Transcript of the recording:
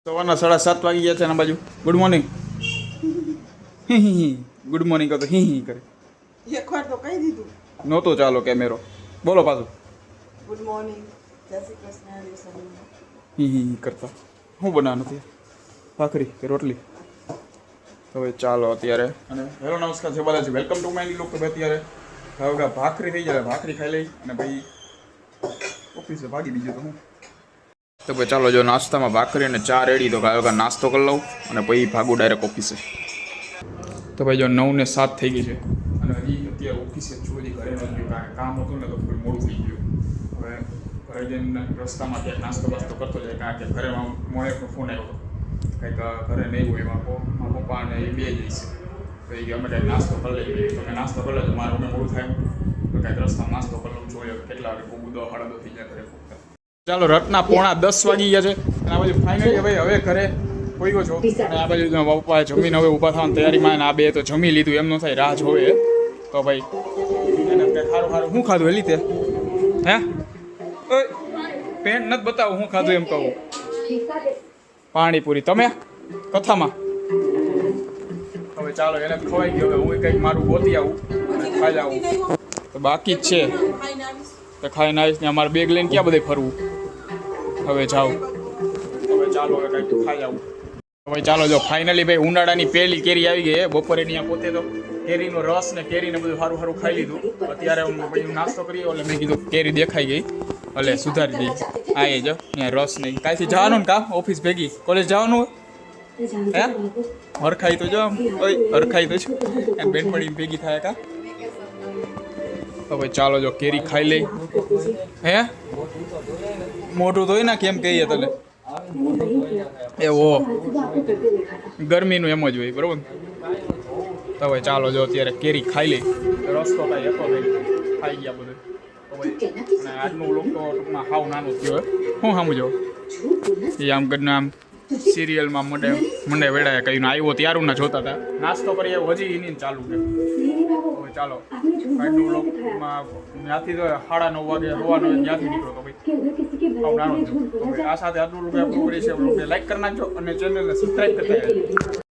સવારના 7:30 વાગી ગયા છે ને બાજુ. Good morning. ગુડ મોર્નિંગ કહો તો હી કરે. એકવાર તો કહી દીધું નહોતો ચાલો કેમેરો. બોલો પાછું. ગુડ મોર્નિંગ, જય શ્રી કૃષ્ણ. હી કરતા શું બનાવવાનું નથી ભાખરી કે રોટલી. તો હવે ચાલો અત્યારે અને હેલો નમસ્કાર છે બધા. Welcome to my new vlog. અત્યારે હવે ભાખરી થઈ જાય, ભાખરી ખાઈ લઈ અને પછી ઓફિસે ભાગી બીજું તો હું. તો ભાઈ ચાલો જો નાસ્તામાં ભાખરી અને ચા રેડી. તો કાલે નાસ્તો કરી લઉં અને પછી ભાગું ડાયરેક્ટ ઓફિસે. તો ભાઈ જો 9:07 થઈ ગઈ છે અને હજી અત્યારે ઓફિસે છું. હજી ઘરે નથી ગયું કારણ કામ હતું ને તો થોડું મોડું થઈ ગયું. હવે ઘરે જઈને રસ્તામાં ક્યાંક નાસ્તો બાસ્તો કરતો જાય કારણ કે ઘરે મોણેકનો ફોન આવ્યો હતો કંઈક ઘરે નહીં હોય એમાં મારા પપ્પા અને એ બે જઈશે. તો એ કે અમે કંઈક નાસ્તો કરી લઈએ. તો મેં નાસ્તો કરી લેજો, મારે અમે મોડું થાય તો કંઈક રસ્તામાં નાસ્તો કરી લઉં. જોઈએ કેટલા વાગે બહુ 10-10:30 થઈ જાય ઘરે. ચાલો રાતના 9:45 વાગી ગયા છે અને આ બાજુ ફાઇનલી ભાઈ હવે ઘરે હોઈ ગયો છો. અને આ બાજુ પપ્પાએ જમીન હવે ઊભા થવાની તૈયારીમાં. આ બે તો જમી લીધું એમ ન થાય, રાહ જોવે. તો ભાઈ એને કંઈક સારું શું ખાધું એ લીધે હે પેન્ટ નથી બતાવું શું ખાધું એમ કહું. પાણીપુરી. તમે કથામાં હવે ચાલો એને ખવાઈ ગયો. હવે હું કંઈક મારું ગોતી આવું અને ખાઈ આવું તો બાકી જ છે. તો ખાઈને આવીશ ને અમારે બેગ લઈને ક્યાં બધે ફરવું. હવે જાઓ. હવે ચાલો હવે કંઈક ખાઈ આવું. હવે ચાલો જો ફાઇનલી ભાઈ ઉનાળાની પહેલી કેરી આવી ગઈ. બપોરે ત્યાં પોતે તો કેરીનો રસ ને કેરીને બધું સારું સારું ખાઈ લીધું. અત્યારે હું બધું નાસ્તો કરીએ એટલે મેં કીધું કેરી દેખાઈ ગઈ એટલે સુધારી દઈ. આ એ જો ત્યાં રસ નહીં. કાલથી જવાનું ને કા ઓફિસ ભેગી કોલેજ જવાનું હે હરખાઈ તો જો હરખાઈ તો છું એમ બેનપડી ભેગી થાય કા. તો ભાઈ ચાલો જો કેરી ખાઈ લઈ. હે મોટું તો હોય ને કેમ કહીએ તને એવો ગરમીનું એમ જ હોય બરાબર. તો ભાઈ ચાલો જો અત્યારે કેરી ખાઈ લઈ. રસ્તો કાંઈ હતો નહીં, ખાઈ ગયા બધું. તો ભાઈ અને આજનું લોક તો ટૂંકમાં હાવ નાનું થયો. શું સમજો એ આમ કરીને આમ સિરિયલમાં મંડે વેડાયા કહીને આવ્યો ત્યારું ના જોતા હતા. નાસ્તો કરીએ હજી એની ચાલુ છે. હવે ચાલો આજનું લોકમાં ત્યાંથી તો 9:30 વાગે હોવાનો ત્યાંથી નીકળો. તો ભાઈ હાવ નાનો. તો આ સાથે આજનું લોક આપણું કરીએ છીએ. લાઈક કરી નાખજો અને ચેનલને સબસ્ક્રાઈબ કરતા